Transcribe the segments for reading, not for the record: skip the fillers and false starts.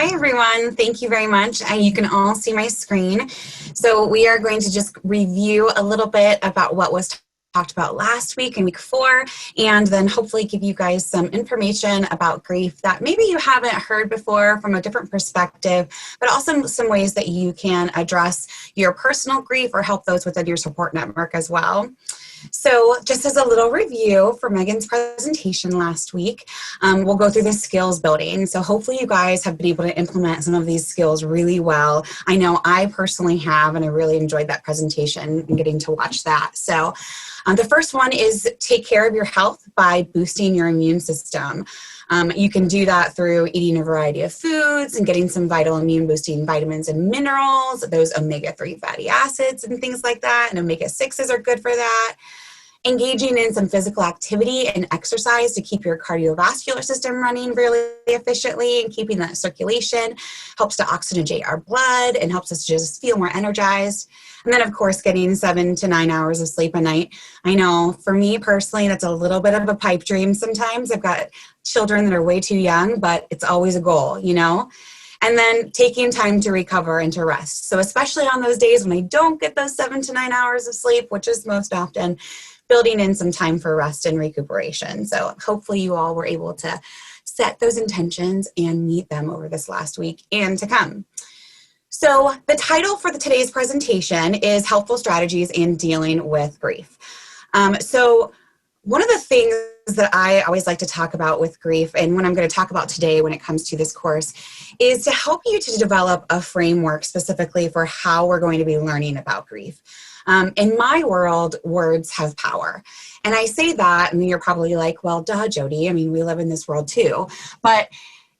Hi, everyone. Thank you very much. You can all see my screen. So we are going to just review a little bit about what was talked about last week and week 4, and then hopefully give you guys some information about grief that maybe you haven't heard before from a different perspective, but also some ways that you can address your personal grief or help those within your support network as well. So just as a little review for Megan's presentation last week, we'll go through the skills building. So hopefully you guys have been able to implement some of these skills really well. I know I personally have, and I really enjoyed that presentation and getting to watch that. So the first one is take care of your health by boosting your immune system. You can do that through eating a variety of foods and getting some vital immune boosting vitamins and minerals, those omega-3 fatty acids and things like that, and omega-6s are good for that. Engaging in some physical activity and exercise to keep your cardiovascular system running really efficiently and keeping that circulation helps to oxygenate our blood and helps us just feel more energized. And then, of course, getting 7 to 9 hours of sleep a night. I know for me personally, that's a little bit of a pipe dream sometimes. I've got children that are way too young, but it's always a goal, you know? And then taking time to recover and to rest. So especially on those days when I don't get those 7 to 9 hours of sleep, which is most often, building in some time for rest and recuperation. So hopefully you all were able to set those intentions and meet them over this last week and to come. So the title for today's presentation is Helpful Strategies in Dealing with Grief. So one of the things that I always like to talk about with grief, and what I'm going to talk about today when it comes to this course, is to help you to develop a framework specifically for how we're going to be learning about grief. In my world, words have power. And I say that, and you're probably like, well, duh, Jodie. I mean, we live in this world too. But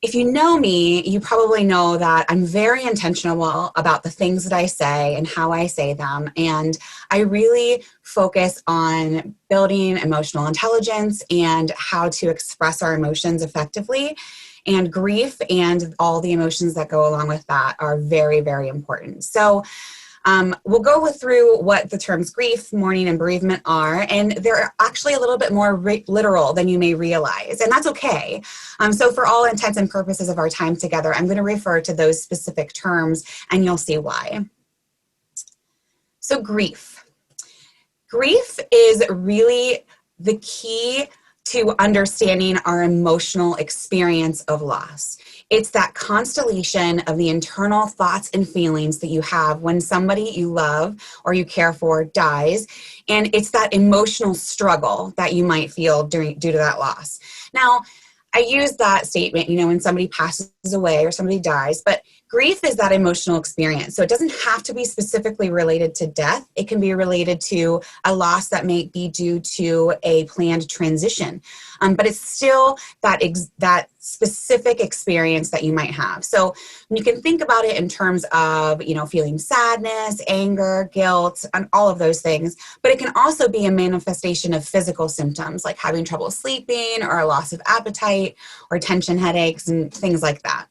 if you know me, you probably know that I'm very intentional about the things that I say and how I say them. And I really focus on building emotional intelligence and how to express our emotions effectively. And grief and all the emotions that go along with that are very, very important. So we'll go through what the terms grief, mourning, and bereavement are, and they're actually a little bit more literal than you may realize, and that's okay. So for all intents and purposes of our time together, I'm going to refer to those specific terms, and you'll see why. So grief. Grief is really the key to understanding our emotional experience of loss. It's that constellation of the internal thoughts and feelings that you have when somebody you love or you care for dies, and it's that emotional struggle that you might feel due to that loss. Now, I use that statement, when somebody passes away or somebody dies, but grief is that emotional experience. So it doesn't have to be specifically related to death. It can be related to a loss that may be due to a planned transition. But it's still that specific experience that you might have. So you can think about it in terms of, feeling sadness, anger, guilt, and all of those things. But it can also be a manifestation of physical symptoms like having trouble sleeping or a loss of appetite or tension headaches and things like that.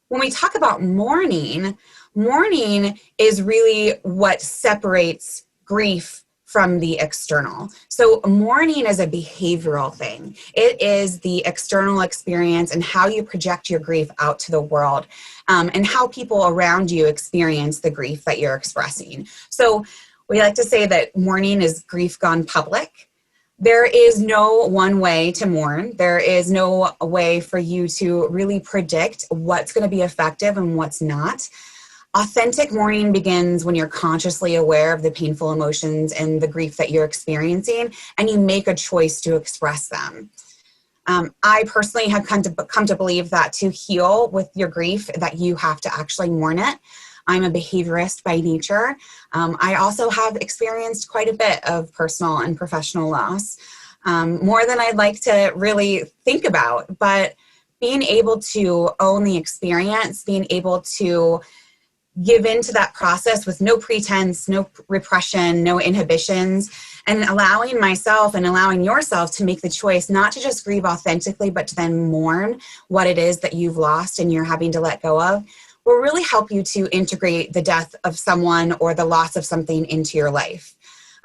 When we talk about mourning, mourning is really what separates grief from the external. So mourning is a behavioral thing. It is the external experience and how you project your grief out to the world, and how people around you experience the grief that you're expressing. So we like to say that mourning is grief gone public. There is no one way to mourn. There is no way for you to really predict what's going to be effective and what's not. Authentic mourning begins when you're consciously aware of the painful emotions and the grief that you're experiencing, and you make a choice to express them. I personally have come to believe that to heal with your grief, that you have to actually mourn it. I'm a behaviorist by nature. I also have experienced quite a bit of personal and professional loss, more than I'd like to really think about. But being able to own the experience, being able to give into that process with no pretense, no repression, no inhibitions, and allowing myself and allowing yourself to make the choice not to just grieve authentically, but to then mourn what it is that you've lost and you're having to let go of, will really help you to integrate the death of someone or the loss of something into your life.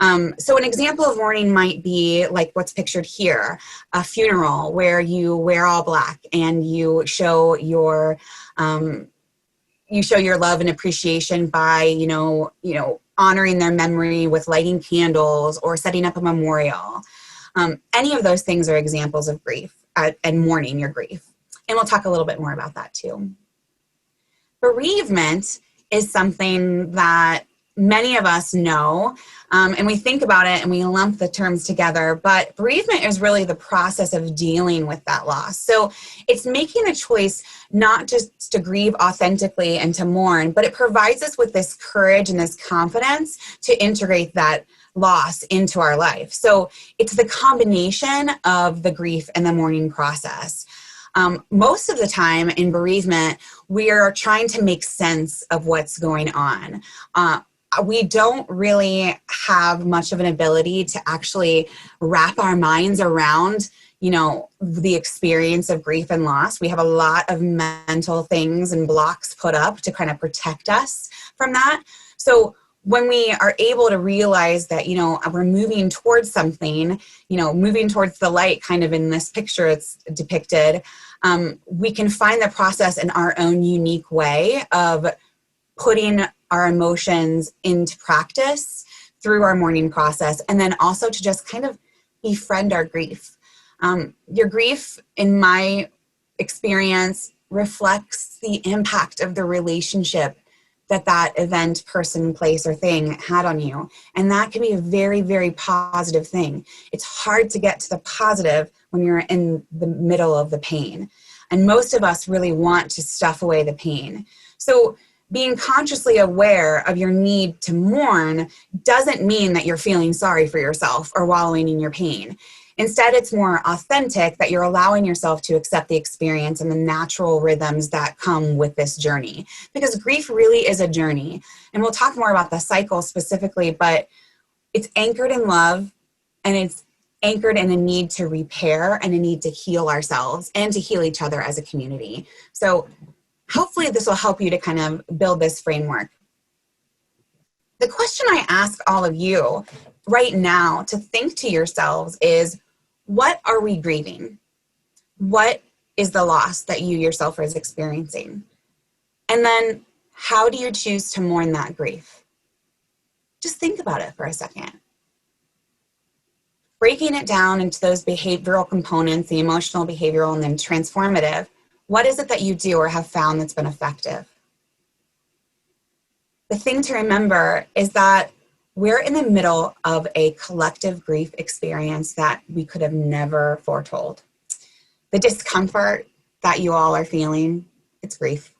So an example of mourning might be like what's pictured here, a funeral where you wear all black and you show your love and appreciation by, honoring their memory with lighting candles or setting up a memorial. Any of those things are examples of grief and mourning your grief. And we'll talk a little bit more about that too. Bereavement is something that many of us know, and we think about it and we lump the terms together, but bereavement is really the process of dealing with that loss. So it's making a choice not just to grieve authentically and to mourn, but it provides us with this courage and this confidence to integrate that loss into our life. So it's the combination of the grief and the mourning process. Most of the time in bereavement, we are trying to make sense of what's going on. We don't really have much of an ability to actually wrap our minds around, the experience of grief and loss. We have a lot of mental things and blocks put up to kind of protect us from that. So when we are able to realize that, we're moving towards something, moving towards the light, kind of in this picture it's depicted, we can find the process in our own unique way of putting our emotions into practice through our mourning process, and then also to just kind of befriend our grief. Your grief, in my experience, reflects the impact of the relationship that event, person, place, or thing had on you. And that can be a very, very positive thing. It's hard to get to the positive when you're in the middle of the pain. And most of us really want to stuff away the pain. So being consciously aware of your need to mourn doesn't mean that you're feeling sorry for yourself or wallowing in your pain. Instead, it's more authentic that you're allowing yourself to accept the experience and the natural rhythms that come with this journey. Because grief really is a journey. And we'll talk more about the cycle specifically, but it's anchored in love, and it's anchored in a need to repair and a need to heal ourselves and to heal each other as a community. So hopefully this will help you to kind of build this framework. The question I ask all of you right now to think to yourselves is, what are we grieving? What is the loss that you yourself are experiencing? And then how do you choose to mourn that grief? Just think about it for a second. Breaking it down into those behavioral components, the emotional, behavioral, and then transformative, what is it that you do or have found that's been effective? The thing to remember is that we're in the middle of a collective grief experience that we could have never foretold. The discomfort that you all are feeling, it's grief.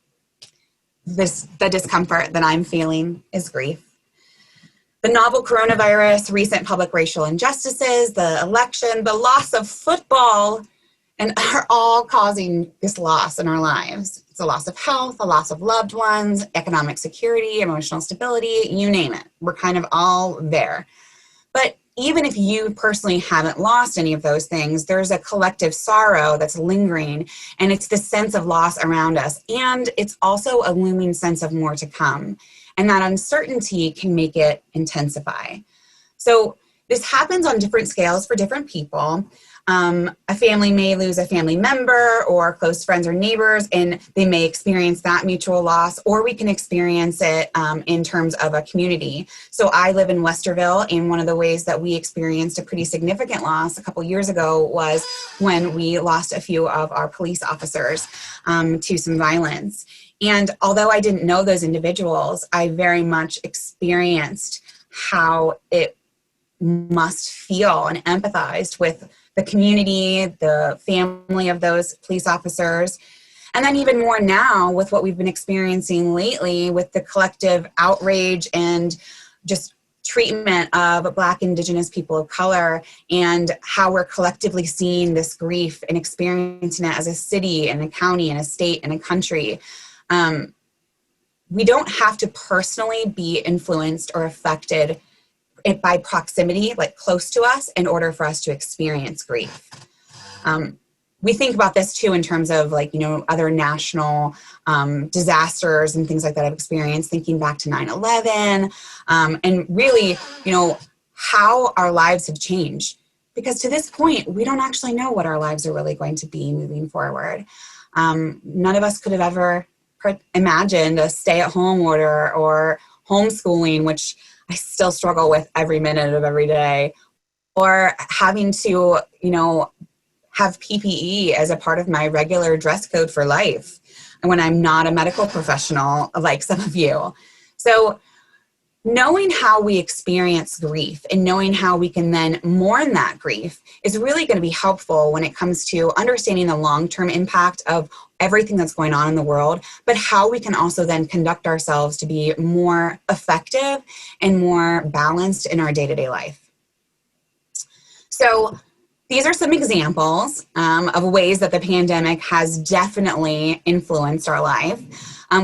The discomfort that I'm feeling is grief. The novel coronavirus, recent public racial injustices, the election, the loss of football, and are all causing this loss in our lives. It's a loss of health, a loss of loved ones, economic security, emotional stability, you name it. We're kind of all there. But even if you personally haven't lost any of those things, there's a collective sorrow that's lingering, and it's the sense of loss around us. And it's also a looming sense of more to come. And that uncertainty can make it intensify. So this happens on different scales for different people. A family may lose a family member or close friends or neighbors, and they may experience that mutual loss, or we can experience it in terms of a community. So I live in Westerville, and one of the ways that we experienced a pretty significant loss a couple years ago was when we lost a few of our police officers to some violence. And although I didn't know those individuals, I very much experienced how it must feel and empathized with the community, the family of those police officers. And then even more now with what we've been experiencing lately with the collective outrage and just treatment of Black, Indigenous people of color, and how we're collectively seeing this grief and experiencing it as a city and a county and a state and a country. We don't have to personally be influenced or affected by proximity, like close to us, in order for us to experience grief. We think about this too in terms of other national disasters and things like that I've experienced, thinking back to 9/11, and really, how our lives have changed. Because to this point, we don't actually know what our lives are really going to be moving forward. None of us could have ever imagined a stay-at-home order or homeschooling, which I still struggle with every minute of every day, or having to, have PPE as a part of my regular dress code for life, and when I'm not a medical professional like some of you. So knowing how we experience grief and knowing how we can then mourn that grief is really going to be helpful when it comes to understanding the long-term impact of everything that's going on in the world, but how we can also then conduct ourselves to be more effective and more balanced in our day-to-day life. So these are some examples of ways that the pandemic has definitely influenced our life.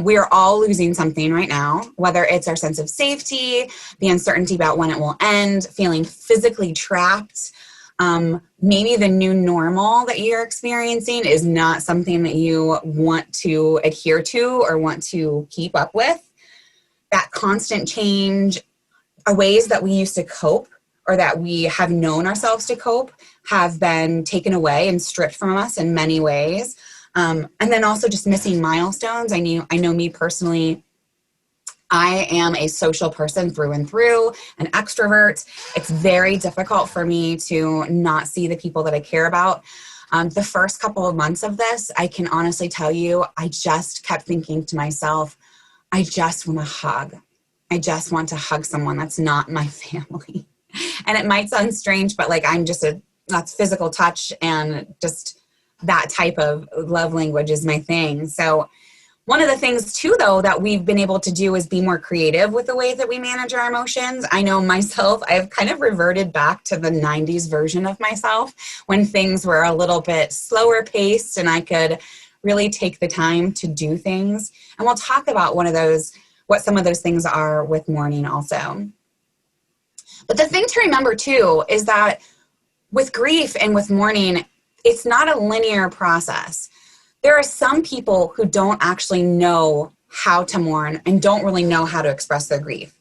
We are all losing something right now, whether it's our sense of safety, the uncertainty about when it will end, feeling physically trapped. Maybe the new normal that you're experiencing is not something that you want to adhere to or want to keep up with. That constant change, ways that we used to cope or that we have known ourselves to cope have been taken away and stripped from us in many ways. And then also just missing milestones. I know me personally, I am a social person through and through, an extrovert. It's very difficult for me to not see the people that I care about. The first couple of months of this, I can honestly tell you, I just kept thinking to myself, I just want to hug. I just want to hug someone that's not my family. And it might sound strange, but like that's physical touch, and just that type of love language is my thing. So one of the things too, though, that we've been able to do is be more creative with the way that we manage our emotions. I know myself, I've kind of reverted back to the 90s version of myself when things were a little bit slower paced and I could really take the time to do things. And we'll talk about what some of those things are with mourning also. But the thing to remember too is that with grief and with mourning, it's not a linear process. There are some people who don't actually know how to mourn and don't really know how to express their grief.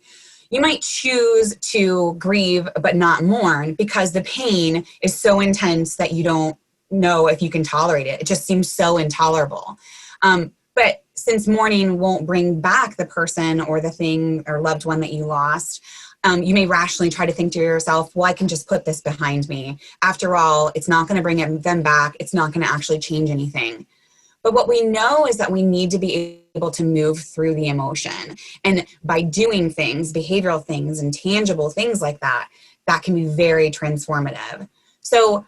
You might choose to grieve but not mourn because the pain is so intense that you don't know if you can tolerate it. It just seems so intolerable. But since mourning won't bring back the person or the thing or loved one that you lost, you may rationally try to think to yourself, well, I can just put this behind me. After all, it's not going to bring them back. It's not going to actually change anything. But what we know is that we need to be able to move through the emotion. And by doing things, behavioral things and tangible things like that, that can be very transformative. So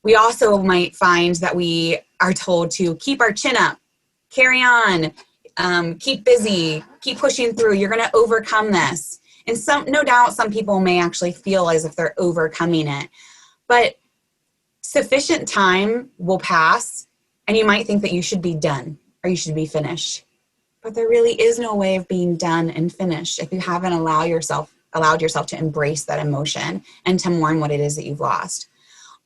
we also might find that we are told to keep our chin up, carry on, keep busy, keep pushing through. You're going to overcome this. And no doubt some people may actually feel as if they're overcoming it. But sufficient time will pass, and you might think that you should be done or you should be finished. But there really is no way of being done and finished if you haven't allowed yourself to embrace that emotion and to mourn what it is that you've lost.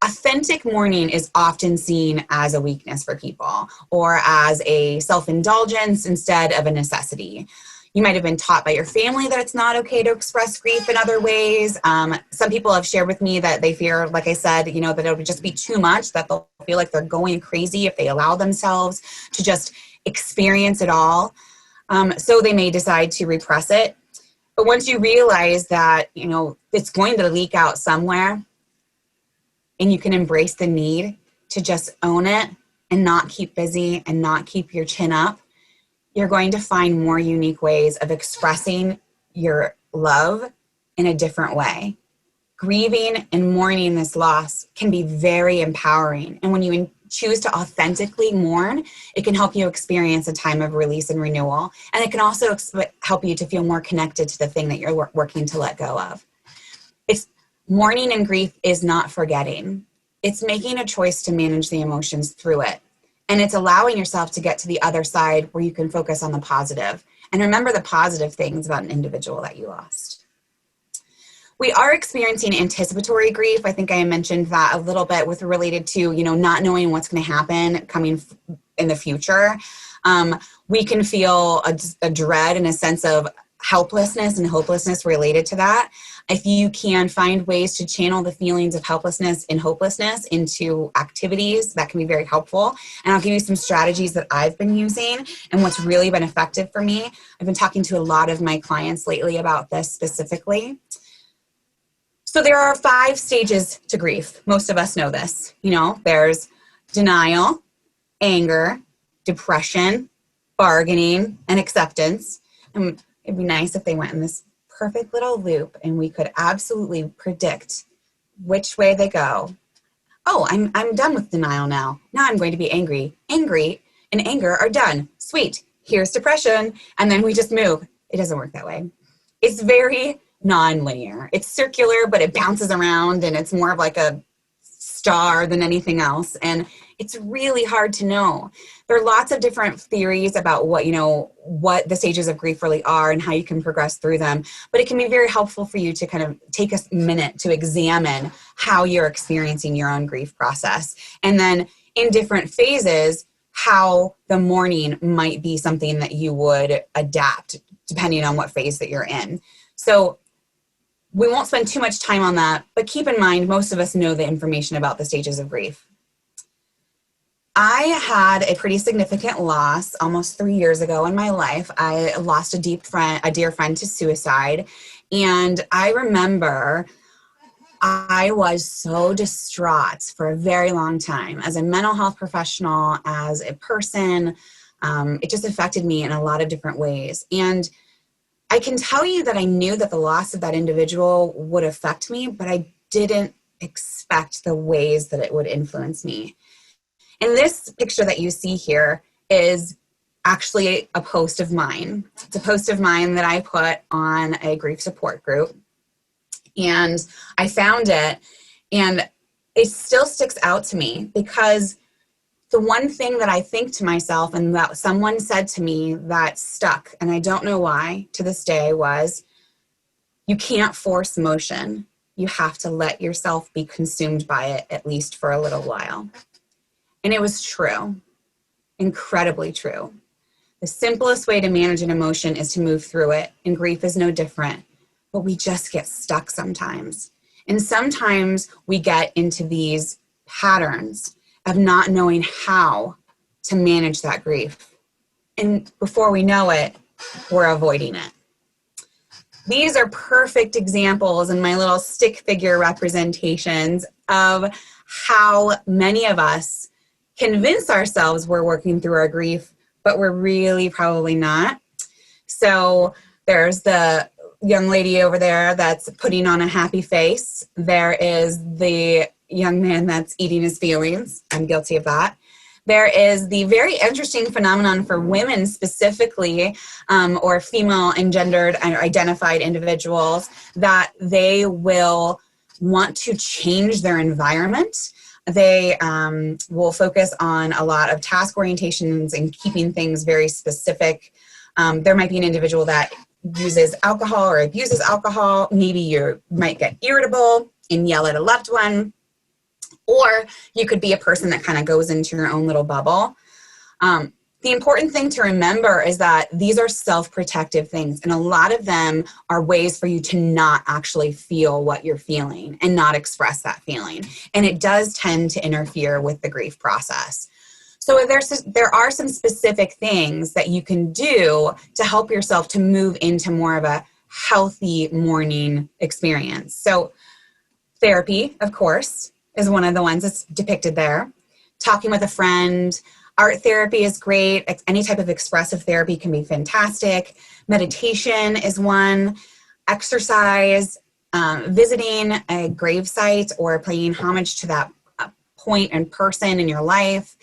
Authentic mourning is often seen as a weakness for people or as a self-indulgence instead of a necessity. You might have been taught by your family that it's not okay to express grief in other ways. Some people have shared with me that they fear, like I said, that it would just be too much, that they'll feel like they're going crazy if they allow themselves to just experience it all. So they may decide to repress it. But once you realize that, it's going to leak out somewhere, and you can embrace the need to just own it and not keep busy and not keep your chin up, you're going to find more unique ways of expressing your love in a different way. Grieving and mourning this loss can be very empowering. And when you choose to authentically mourn, it can help you experience a time of release and renewal. And it can also help you to feel more connected to the thing that you're working to let go of. Mourning and grief is not forgetting. It's making a choice to manage the emotions through it. And it's allowing yourself to get to the other side where you can focus on the positive and remember the positive things about an individual that you lost. We are experiencing anticipatory grief. I think I mentioned that a little bit with related to, not knowing what's going to happen coming in the future. We can feel a dread and a sense of helplessness and hopelessness related to that. If you can find ways to channel the feelings of helplessness and hopelessness into activities, that can be very helpful. And I'll give you some strategies that I've been using and what's really been effective for me. I've been talking to a lot of my clients lately about this specifically. So there are 5 stages to grief. Most of us know this. You know, there's denial, anger, depression, bargaining, and acceptance. And it'd be nice if they went in this perfect little loop and we could absolutely predict which way they go. Oh, I'm done with denial now. Now I'm going to be angry. Angry and anger are done. Sweet. Here's depression. And then we just move. It doesn't work that way. It's very non-linear. It's circular, but it bounces around and it's more of like a star than anything else. And it's really hard to know. There are lots of different theories about what the stages of grief really are and how you can progress through them. But it can be very helpful for you to kind of take a minute to examine how you're experiencing your own grief process. And then in different phases, how the mourning might be something that you would adapt depending on what phase that you're in. So we won't spend too much time on that, but keep in mind, most of us know the information about the stages of grief. I had a pretty significant loss almost 3 years ago in my life. I lost a dear friend to suicide. And I remember I was so distraught for a very long time as a mental health professional, as a person. It just affected me in a lot of different ways. And I can tell you that I knew that the loss of that individual would affect me, but I didn't expect the ways that it would influence me. And this picture that you see here is actually a post of mine. It's a post of mine that I put on a grief support group. And I found it, and it still sticks out to me because the one thing that I think to myself and that someone said to me that stuck, and I don't know why to this day, was you can't force emotion. You have to let yourself be consumed by it, at least for a little while. And it was true, incredibly true. The simplest way to manage an emotion is to move through it, and grief is no different, but we just get stuck sometimes. And sometimes we get into these patterns of not knowing how to manage that grief. And before we know it, we're avoiding it. These are perfect examples in my little stick figure representations of how many of us convince ourselves we're working through our grief, but we're really probably not. So there's the young lady over there that's putting on a happy face. There is the young man that's eating his feelings. I'm guilty of that. There is the very interesting phenomenon for women specifically, or female and gendered and identified individuals, that they will want to change their environment. They will focus on a lot of task orientations and keeping things very specific. There might be an individual that uses alcohol or abuses alcohol. Maybe you might get irritable and yell at a loved one. Or you could be a person that kind of goes into your own little bubble. The important thing to remember is that these are self-protective things, and a lot of them are ways for you to not actually feel what you're feeling and not express that feeling. And it does tend to interfere with the grief process. So there are some specific things that you can do to help yourself to move into more of a healthy mourning experience. So therapy, of course, is one of the ones that's depicted there. Talking with a friend. Art therapy is great. Any type of expressive therapy can be fantastic. Meditation is one. Exercise, visiting a gravesite or paying homage to that point and person in your life.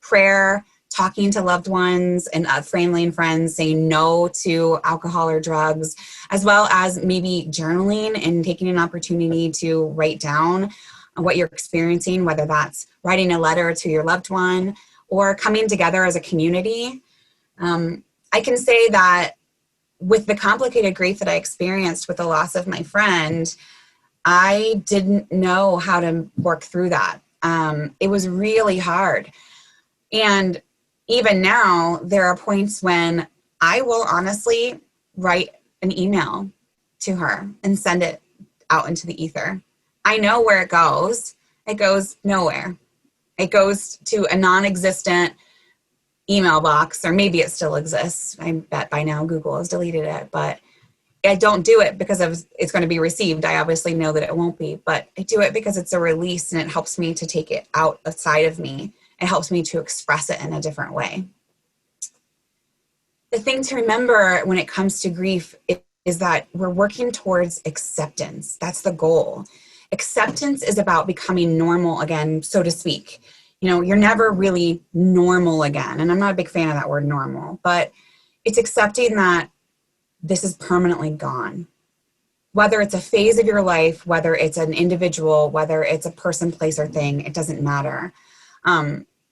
Prayer, talking to loved ones and family and friends, saying no to alcohol or drugs, as well as maybe journaling and taking an opportunity to write down what you're experiencing, whether that's writing a letter to your loved one or coming together as a community. I can say that with the complicated grief that I experienced with the loss of my friend, I didn't know how to work through that. It was really hard. And even now, there are points when I will honestly write an email to her and send it out into the ether. I know where it goes. It goes nowhere. It goes to a non-existent email box, or maybe it still exists. I bet by now Google has deleted it, but I don't do it because it's going to be received. I obviously know that it won't be, but I do it because it's a release and it helps me to take it outside of me. It helps me to express it in a different way. The thing to remember when it comes to grief is that we're working towards acceptance. That's the goal. Acceptance is about becoming normal again, so to speak. You know, you're never really normal again. And I'm not a big fan of that word normal, but it's accepting that this is permanently gone. Whether it's a phase of your life, whether it's an individual, whether it's a person, place, or thing, it doesn't matter.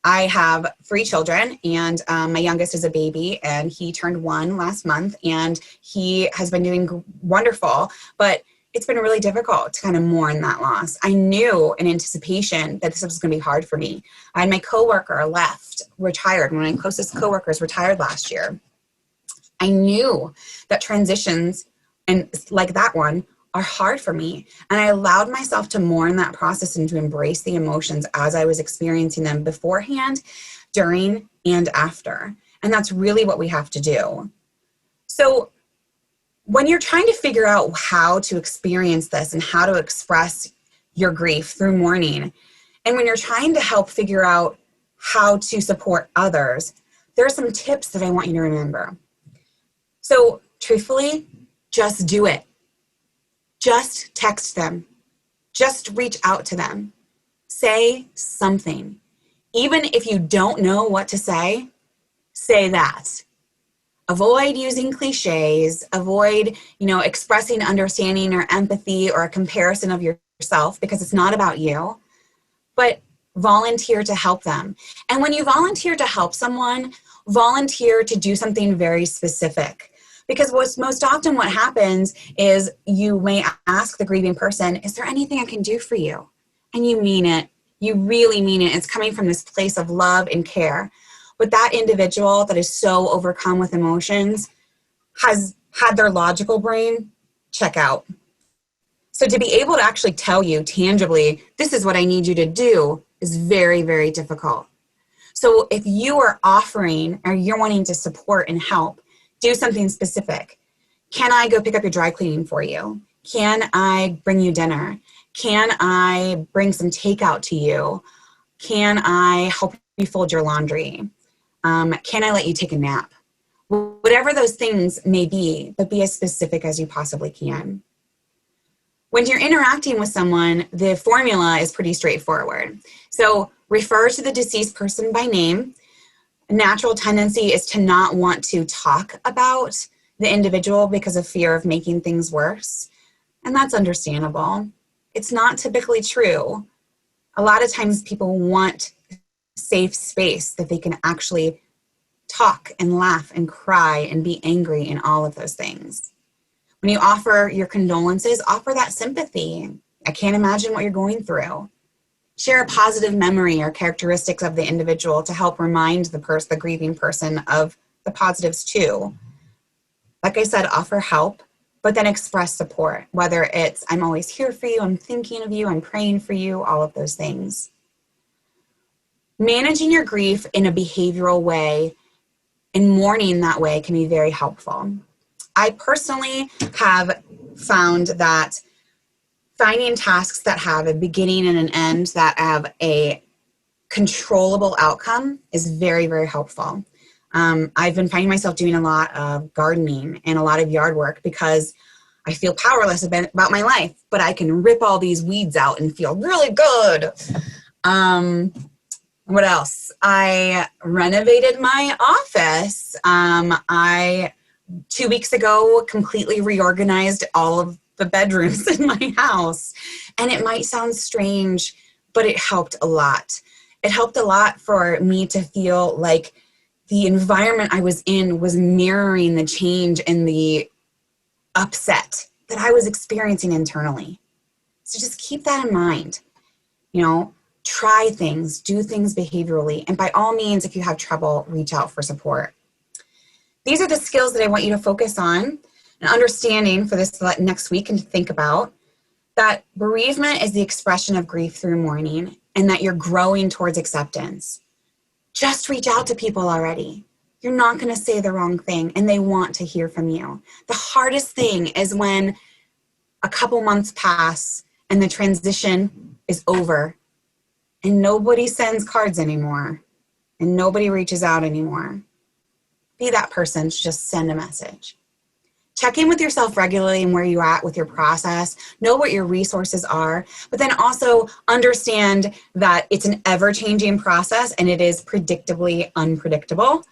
I have 3 children, and my youngest is a baby, and he turned 1 last month, and he has been doing wonderful, but it's been really difficult to kind of mourn that loss. I knew in anticipation that this was going to be hard for me. I had my coworker retired. One of my closest coworkers retired last year. I knew that transitions, and like that one, are hard for me. And I allowed myself to mourn that process and to embrace the emotions as I was experiencing them beforehand, during, and after. And that's really what we have to do. So when you're trying to figure out how to experience this and how to express your grief through mourning, and when you're trying to help figure out how to support others, there are some tips that I want you to remember. So truthfully, just do it. Just text them. Just reach out to them. Say something. Even if you don't know what to say that. Avoid using cliches. Avoid, expressing understanding or empathy or a comparison of yourself, because it's not about you. But volunteer to help them. And when you volunteer to help someone, volunteer to do something very specific. Because most often what happens is you may ask the grieving person, is there anything I can do for you? And you mean it. You really mean it. It's coming from this place of love and care. But that individual that is so overcome with emotions has had their logical brain check out. So to be able to actually tell you tangibly, this is what I need you to do, is very, very difficult. So if you are offering or you're wanting to support and help, do something specific. Can I go pick up your dry cleaning for you? Can I bring you dinner? Can I bring some takeout to you? Can I help you fold your laundry? Can I let you take a nap? Whatever those things may be, but be as specific as you possibly can. When you're interacting with someone, the formula is pretty straightforward. So refer to the deceased person by name. A natural tendency is to not want to talk about the individual because of fear of making things worse. And that's understandable. It's not typically true. A lot of times people want safe space that they can actually talk and laugh and cry and be angry and all of those things. When you offer your condolences, offer that sympathy. I can't imagine what you're going through. Share a positive memory or characteristics of the individual to help remind the grieving person of the positives too. Like I said, offer help, but then express support, whether it's I'm always here for you, I'm thinking of you, I'm praying for you, all of those things. Managing your grief in a behavioral way and mourning that way can be very helpful. I personally have found that finding tasks that have a beginning and an end that have a controllable outcome is very, very helpful. I've been finding myself doing a lot of gardening and a lot of yard work because I feel powerless about my life, but I can rip all these weeds out and feel really good. What else? I renovated my office. I 2 weeks ago completely reorganized all of the bedrooms in my house. And it might sound strange, but it helped a lot. It helped a lot for me to feel like the environment I was in was mirroring the change and the upset that I was experiencing internally. So just keep that in mind. Try things, do things behaviorally. And by all means, if you have trouble, reach out for support. These are the skills that I want you to focus on. and understanding for this next week and to think about that bereavement is the expression of grief through mourning, and that you're growing towards acceptance. Just reach out to people already. You're not going to say the wrong thing, and they want to hear from you. The hardest thing is when a couple months pass and the transition is over and nobody sends cards anymore and nobody reaches out anymore. Be that person to just send a message. Check in with yourself regularly and where you're at with your process. Know what your resources are, but then also understand that it's an ever-changing process and it is predictably unpredictable.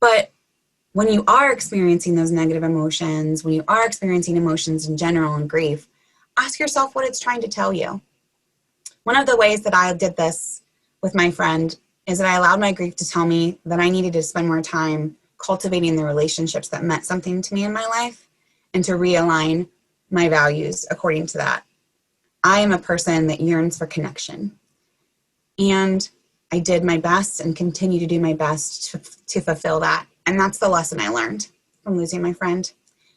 But when you are experiencing those negative emotions, when you are experiencing emotions in general and grief, ask yourself what it's trying to tell you. One of the ways that I did this with my friend is that I allowed my grief to tell me that I needed to spend more time cultivating the relationships that meant something to me in my life and to realign my values according to that. I am a person that yearns for connection. And I did my best and continue to do my best to fulfill that. And that's the lesson I learned from losing my friend.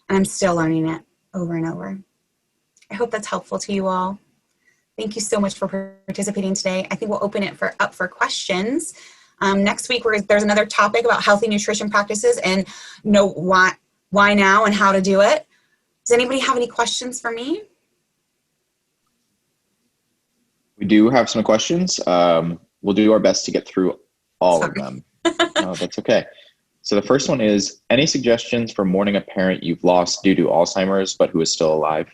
And I'm still learning it over and over. I hope that's helpful to you all. Thank you so much for participating today. I think we'll open it up for questions. Next week, there's another topic about healthy nutrition practices and know why now and how to do it. Does anybody have any questions for me? We do have some questions. We'll do our best to get through all of them. No, that's okay. So the first one is, any suggestions for mourning a parent you've lost due to Alzheimer's, but who is still alive?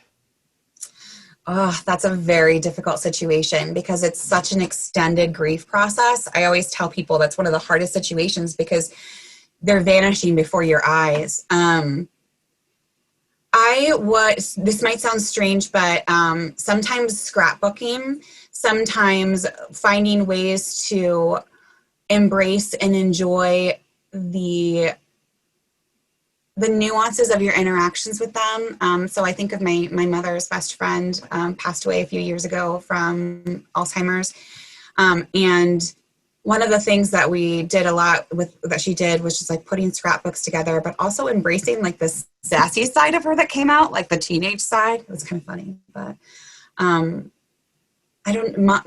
Oh, that's a very difficult situation because it's such an extended grief process. I always tell people that's one of the hardest situations because they're vanishing before your eyes. This might sound strange, but sometimes scrapbooking, sometimes finding ways to embrace and enjoy the nuances of your interactions with them. So I think of my mother's best friend, passed away a few years ago from Alzheimer's. And one of the things that we did a lot that she did was just like putting scrapbooks together, but also embracing like this sassy side of her that came out, like the teenage side. It was kind of funny, but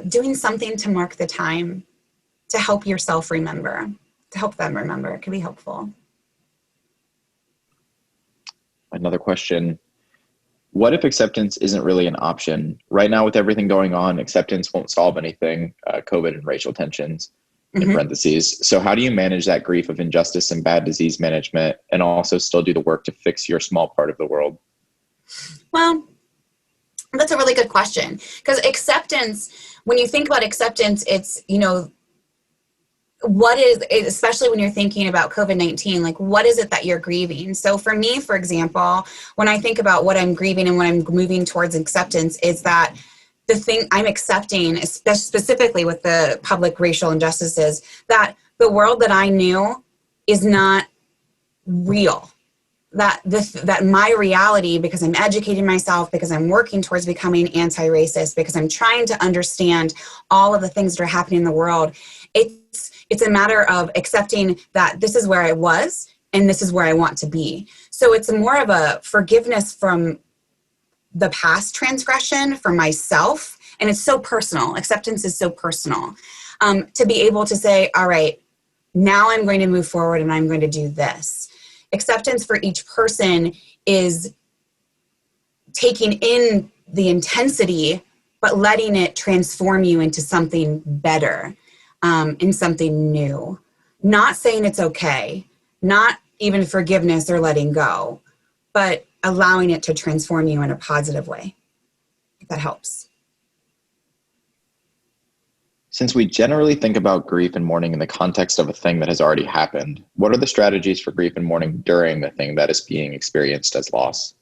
doing something to mark the time to help yourself remember, to help them remember, it can be helpful. Another question. What if acceptance isn't really an option? Right now, with everything going on, acceptance won't solve anything, COVID and racial tensions, in parentheses. So how do you manage that grief of injustice and bad disease management and also still do the work to fix your small part of the world? Well, that's a really good question, because acceptance, when you think about acceptance, it's, what is, especially when you're thinking about COVID-19, like what is it that you're grieving? So for me, for example, when I think about what I'm grieving and when I'm moving towards acceptance, is that the thing I'm accepting, specifically with the public racial injustices, that the world that I knew is not real. That my reality, because I'm educating myself, because I'm working towards becoming anti-racist, because I'm trying to understand all of the things that are happening in the world, it's a matter of accepting that this is where I was and this is where I want to be. So it's more of a forgiveness from the past transgression for myself. And it's so personal. Acceptance is so personal. To be able to say, all right, now I'm going to move forward and I'm going to do this. Acceptance for each person is taking in the intensity, but letting it transform you into something better. In something new. Not saying it's okay, not even forgiveness or letting go, but allowing it to transform you in a positive way, if that helps. Since we generally think about grief and mourning in the context of a thing that has already happened, what are the strategies for grief and mourning during the thing that is being experienced as loss?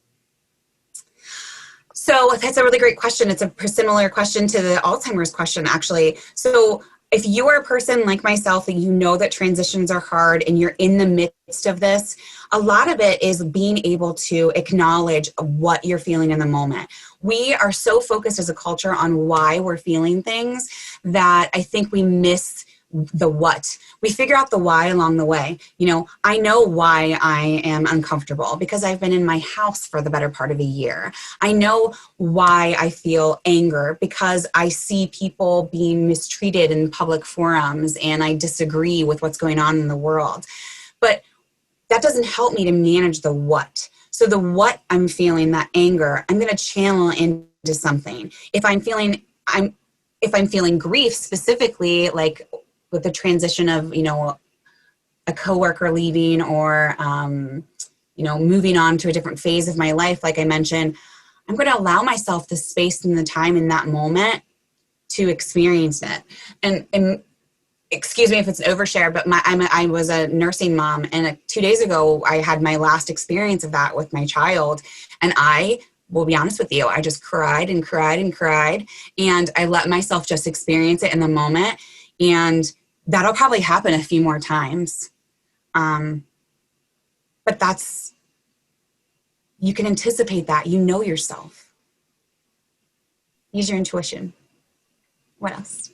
So that's a really great question. It's a similar question to the Alzheimer's question, actually. So if you are a person like myself and you know that transitions are hard and you're in the midst of this, a lot of it is being able to acknowledge what you're feeling in the moment. We are so focused as a culture on why we're feeling things that I think we miss the what. We figure out the why along the way. You know, I know why I am uncomfortable because I've been in my house for the better part of a year. I know why I feel anger because I see people being mistreated in public forums and I disagree with what's going on in the world. But that doesn't help me to manage the what. So the what I'm feeling, that anger, I'm going to channel into something. If I'm feeling grief specifically, like with the transition of, you know, a coworker leaving or, you know, moving on to a different phase of my life, like I mentioned, I'm going to allow myself the space and the time in that moment to experience it. And excuse me if it's an overshare, but I was a nursing mom, and 2 days ago, I had my last experience of that with my child. And I will be honest with you, I just cried and cried and cried. And I let myself just experience it in the moment. And that'll probably happen a few more times. But you can anticipate that. You know yourself. Use your intuition. What else?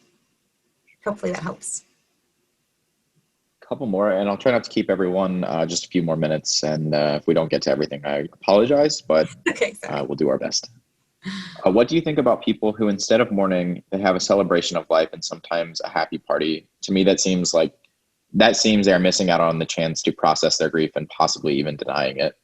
Hopefully that helps. Couple more, and I'll try not to keep everyone just a few more minutes. And if we don't get to everything, I apologize, but okay, we'll do our best. What do you think about people who, instead of mourning, they have a celebration of life and sometimes a happy party? To me, that seems they're missing out on the chance to process their grief and possibly even denying it.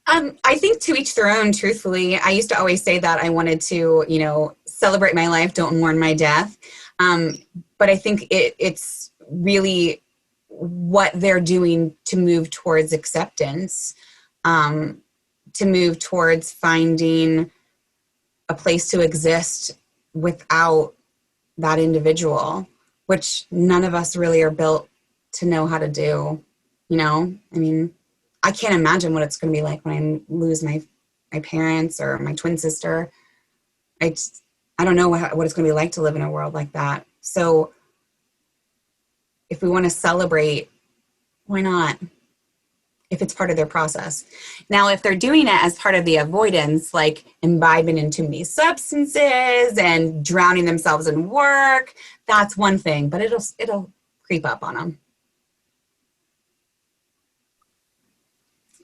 I think to each their own, truthfully. I used to always say that I wanted to, you know, celebrate my life, don't mourn my death. But I think it's really what they're doing to move towards acceptance, to move towards finding a place to exist without that individual, which none of us really are built to know how to do. You know, I mean, I can't imagine what it's going to be like when I lose my parents or my twin sister. I don't know what it's going to be like to live in a world like that. So if we want to celebrate, why not? If it's part of their process. Now, if they're doing it as part of the avoidance, like imbibing in too many substances and drowning themselves in work, that's one thing, but it'll creep up on them.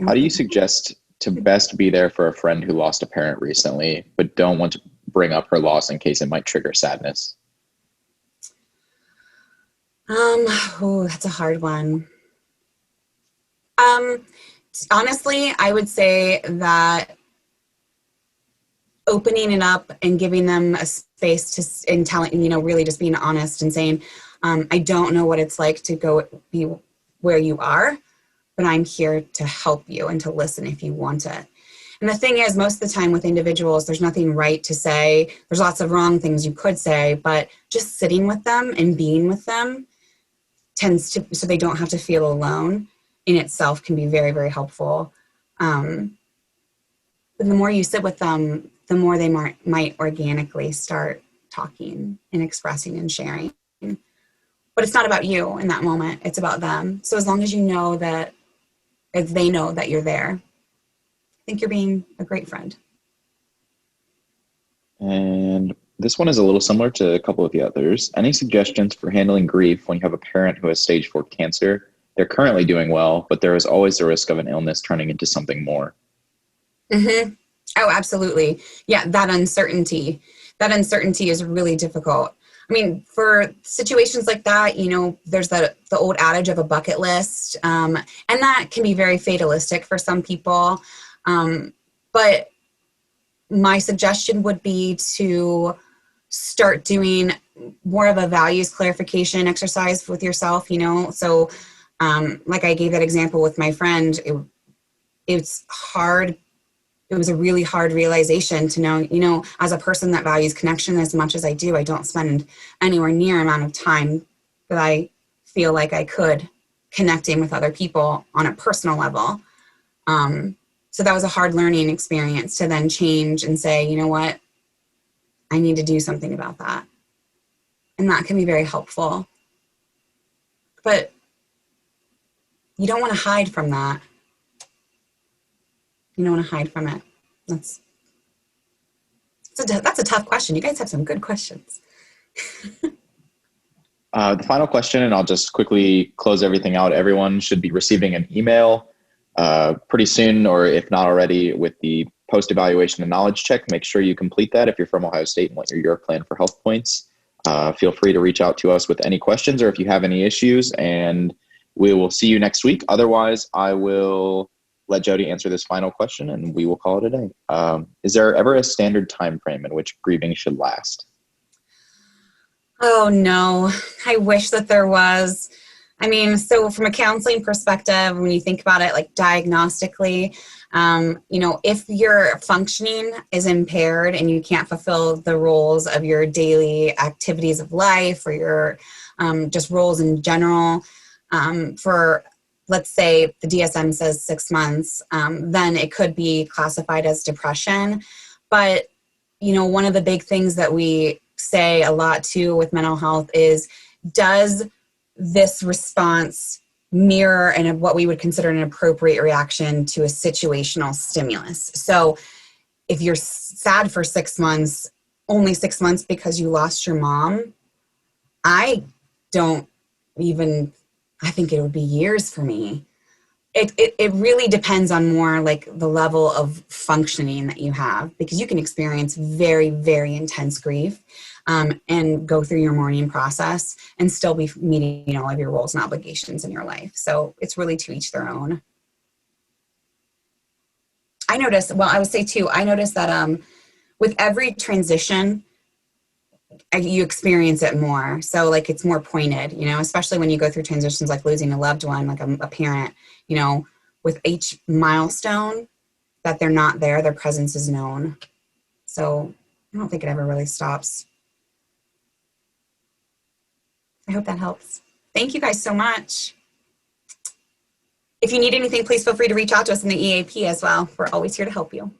How do you suggest to best be there for a friend who lost a parent recently, but don't want to bring up her loss in case it might trigger sadness? That's a hard one. Honestly, I would say that opening it up and giving them a space and telling, you know, really just being honest and saying, I don't know what it's like to go be where you are, but I'm here to help you and to listen if you want it. And the thing is, most of the time with individuals, there's nothing right to say. There's lots of wrong things you could say, but just sitting with them and being with them so they don't have to feel alone in itself can be very, very helpful. But the more you sit with them, the more they might organically start talking and expressing and sharing. But it's not about you in that moment. It's about them. So as long as you know that, if they know that you're there, I think you're being a great friend. And this one is a little similar to a couple of the others. Any suggestions for handling grief when you have a parent who has stage 4 cancer? They're currently doing well, but there is always the risk of an illness turning into something more. Mm-hmm. Oh, absolutely. Yeah, that uncertainty is really difficult. I mean, for situations like that, you know, there's the old adage of a bucket list, and that can be very fatalistic for some people. But my suggestion would be to start doing more of a values clarification exercise with yourself, you know. So like I gave that example with my friend, it's hard. It was a really hard realization to know, you know, as a person that values connection as much as I do, I don't spend anywhere near amount of time that I feel like I could connecting with other people on a personal level. So that was a hard learning experience to then change and say, you know what, I need to do something about that. And that can be very helpful. But you don't want to hide from that. You don't want to hide from it. That's a tough question. You guys have some good questions. The final question, and I'll just quickly close everything out. Everyone should be receiving an email pretty soon, or if not already, with the post-evaluation and knowledge check. Make sure you complete that if you're from Ohio State and want your plan for health points. Feel free to reach out to us with any questions or if you have any issues, and we will see you next week. Otherwise, I will let Jodie answer this final question, and we will call it a day. Is there ever a standard time frame in which grieving should last? Oh, no. I wish that there was. I mean, so from a counseling perspective, when you think about it, like diagnostically, if your functioning is impaired and you can't fulfill the roles of your daily activities of life or your just roles in general, for, let's say the DSM says 6 months, then it could be classified as depression. But, one of the big things that we say a lot too with mental health is, does this response mirror and what we would consider an appropriate reaction to a situational stimulus? So if you're sad for 6 months, only 6 months because you lost your mom, I think it would be years for me. It really depends on more like the level of functioning that you have, because you can experience very, very intense grief and go through your mourning process and still be meeting, all of your roles and obligations in your life. So it's really to each their own. I noticed that with every transition, you experience it more. So like it's more pointed, especially when you go through transitions like losing a loved one, like a parent, with each milestone that they're not there, their presence is known. So I don't think it ever really stops. I hope that helps. Thank you guys so much. If you need anything, please feel free to reach out to us in the EAP as well. We're always here to help you.